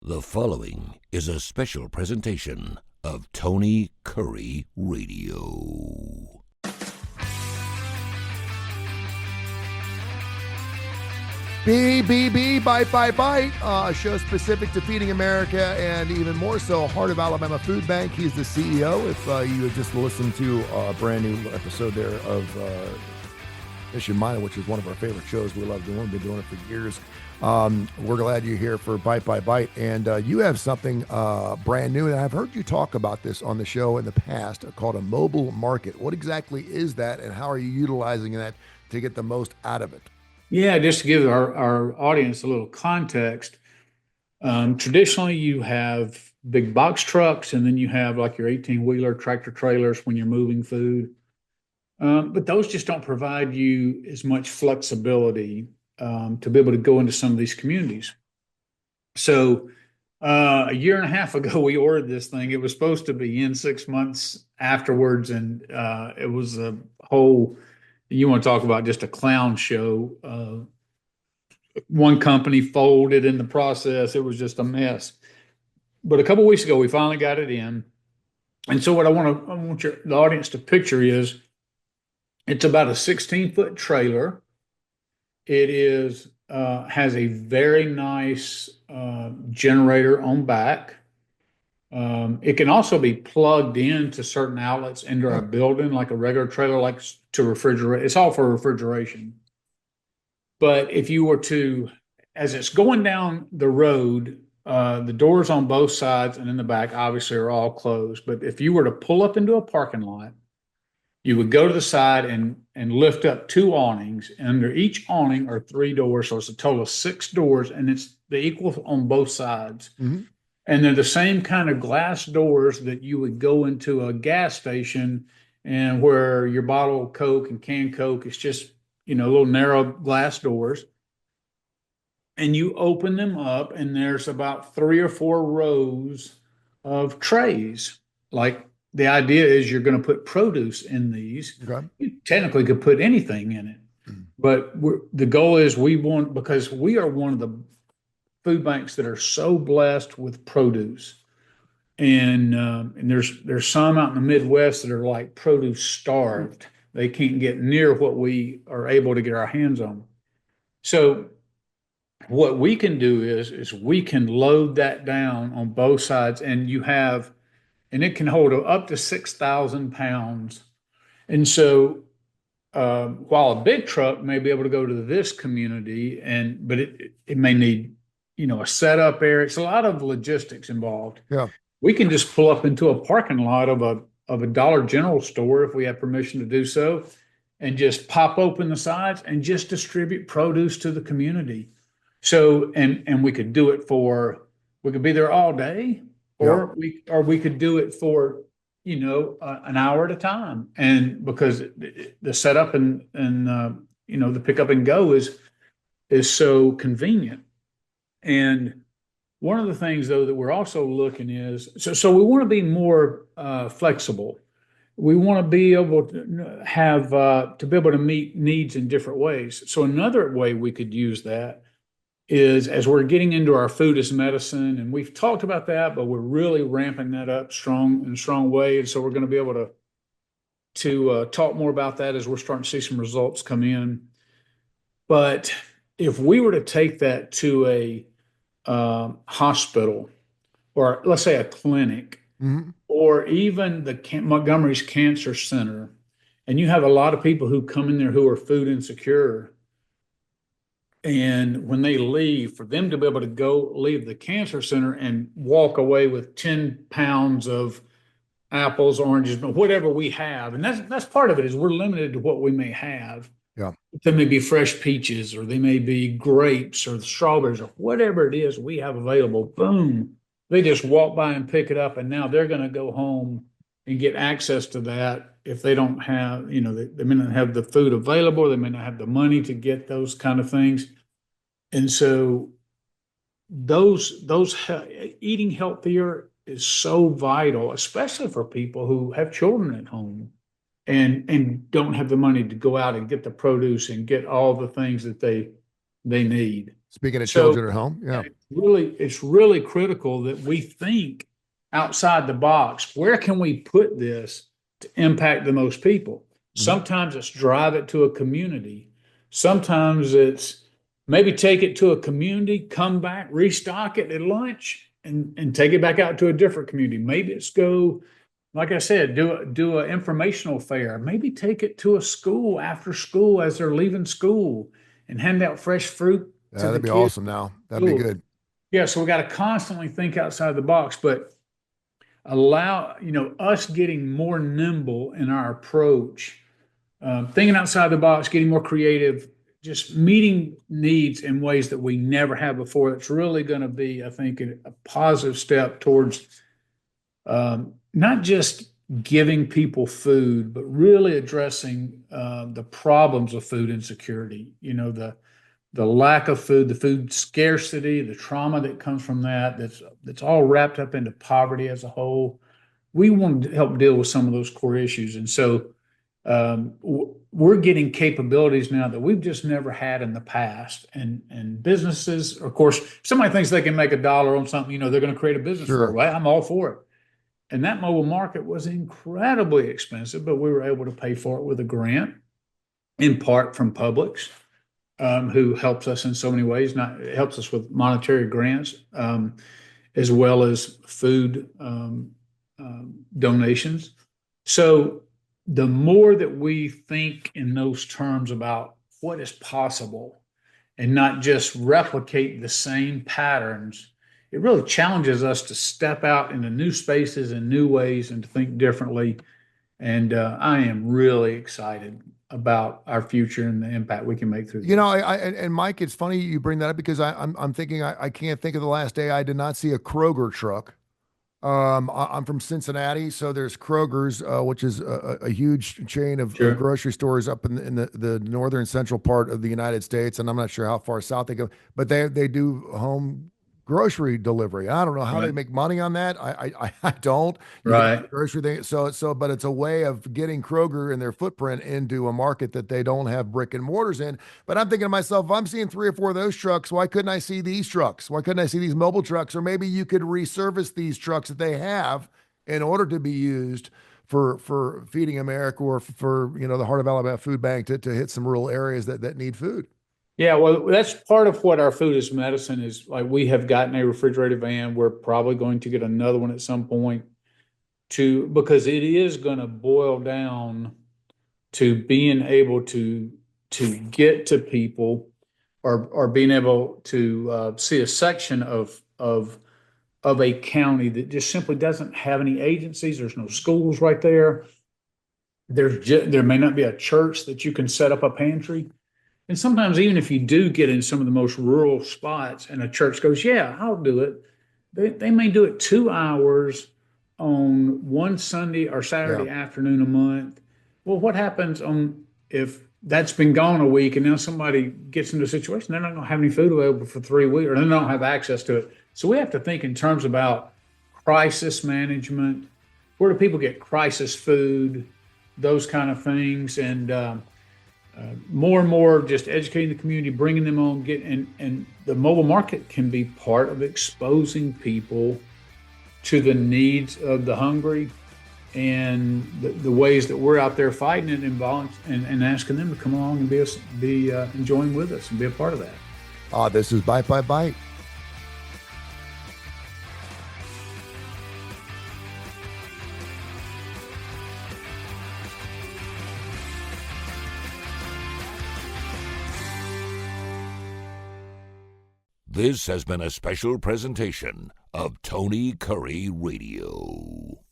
The following is a special presentation of Tony Kurre Radio. BBB, Bite, a show specific to feeding America and even more so, Heart of Alabama Food Bank. He's the CEO. If you have just listened to a brand new episode there of Mission Minor, which is one of our favorite shows we love doing, we've been doing it for years. We're glad you're here for Bite, and you have something brand new, and I've heard you talk about this on the show in the past called a mobile market. What exactly is that, and how are you utilizing that to get the most out of it? Yeah, just to give our audience a little context, traditionally you have big box trucks, and then you have like your 18-wheeler tractor trailers when you're moving food. But those just don't provide you as much flexibility to be able to go into some of these communities. So a year and a half ago, we ordered this thing. It was supposed to be in 6 months afterwards, and it was a whole... You want to talk about just a clown show. One company folded in the process. It was just a mess. But a couple of weeks ago, we finally got it in. And so what I want the audience to picture is it's about a 16-foot trailer. It is has a very nice generator on back. It can also be plugged into certain outlets into our building, like a regular trailer, like to refrigerate. It's all for refrigeration. But if you were to, as it's going down the road, the doors on both sides and in the back obviously are all closed. But if you were to pull up into a parking lot, you would go to the side and lift up two awnings. And under each awning are three doors. So it's a total of six doors, and it's the equal on both sides. Mm-hmm. And they're the same kind of glass doors that you would go into a gas station and where your bottle of Coke and canned Coke is just, little narrow glass doors. And you open them up, and there's about 3 or 4 rows of trays. Like the idea is you're going to put produce in these. Okay. You technically could put anything in it. Mm-hmm. But the goal is because we are one of the food banks that are so blessed with produce, and there's some out in the Midwest that are like produce starved. They can't get near what we are able to get our hands on. So what we can do is we can load that down on both sides, and it can hold up to 6,000 pounds. And so while a big truck may be able to go to this community, but it may need a setup area. It's a lot of logistics involved. Yeah. We can just pull up into a parking lot of a Dollar General store if we have permission to do so, and just pop open the sides and just distribute produce to the community. So, and we could do it we could be there all day, or we could do it for, an hour at a time. And because the setup and the pick up and go is so convenient. And one of the things, though, that we're also looking is, so we want to be more flexible. We want to be able to have, to be able to meet needs in different ways. So another way we could use that is as we're getting into our food as medicine, and we've talked about that, but we're really ramping that up in a strong way. And so we're going to be able to talk more about that as we're starting to see some results come in. But if we were to take that to a hospital, or let's say a clinic, mm-hmm. or even the Montgomery's Cancer Center, and you have a lot of people who come in there who are food insecure, and when they leave, for them to be able to leave the cancer center and walk away with 10 pounds of apples, oranges, whatever we have, and that's part of it, is we're limited to what we may have. Yeah. They may be fresh peaches, or they may be grapes or strawberries, or whatever it is we have available. Boom. They just walk by and pick it up, and now they're going to go home and get access to that. If they don't have, they may not have the food available, they may not have the money to get those kind of things. And so those eating healthier is so vital, especially for people who have children at home and don't have the money to go out and get the produce and get all the things that they need. Speaking of So children at home, yeah. it's really critical that we think outside the box. Where can we put this to impact the most people? Sometimes it's drive it to a community. Sometimes it's maybe take it to a community, come back, restock it at lunch, and take it back out to a different community. Maybe it's go, like I said, do an informational fair. Maybe take it to a school after school as they're leaving school and hand out fresh fruit to the That'd be kids. awesome now. That'd be good. Yeah, so we got to constantly think outside the box, but allow, us getting more nimble in our approach, thinking outside the box, getting more creative, just meeting needs in ways that we never have before. That's really going to be, I think, a positive step towards not just giving people food, but really addressing the problems of food insecurity. The lack of food, the food scarcity, the trauma that comes from that's all wrapped up into poverty as a whole. We want to help deal with some of those core issues. And so we're getting capabilities now that we've just never had in the past. And businesses, of course, somebody thinks they can make $1 on something, they're going to create a business for it, right? I'm all for it. And that mobile market was incredibly expensive, but we were able to pay for it with a grant, in part from Publix, who helps us in so many ways. It helps us with monetary grants, as well as food donations. So the more that we think in those terms about what is possible and not just replicate the same patterns, it really challenges us to step out into new spaces and new ways and to think differently. And I am really excited about our future and the impact we can make through this. And Mike, it's funny you bring that up because I'm thinking I can't think of the last day I did not see a Kroger truck. I'm from Cincinnati, so there's Kroger's, which is a huge chain of grocery stores up in the northern central part of the United States, and I'm not sure how far south they go, but they do home grocery delivery. I don't know how they make money on that. I don't. Grocery thing. So, but it's a way of getting Kroger and their footprint into a market that they don't have brick and mortars in. But I'm thinking to myself, if I'm seeing 3 or 4 of those trucks, why couldn't I see these trucks? Why couldn't I see these mobile trucks? Or maybe you could resurface these trucks that they have in order to be used for Feeding America or for the Heart of Alabama Food Bank to hit some rural areas that need food. Yeah, well, that's part of what our food is medicine is. Like, we have gotten a refrigerated van. We're probably going to get another one at some point because it is going to boil down to being able to get to people or being able to see a section of a county that just simply doesn't have any agencies. There's no schools right there. There may not be a church that you can set up a pantry. And sometimes even if you do get in some of the most rural spots and a church goes, yeah, I'll do it. They may do it 2 hours on one Sunday or Saturday afternoon a month. Well, what happens if that's been gone a week and now somebody gets into a situation, they're not going to have any food available for 3 weeks or they don't have access to it. So we have to think in terms about crisis management. Where do people get crisis food? Those kind of things. And, more and more just educating the community, bringing them on, and the mobile market can be part of exposing people to the needs of the hungry and the ways that we're out there fighting it and asking them to come along and be enjoying with us and be a part of that. This is Bite by Bite. This has been a special presentation of Tony Kurre Radio.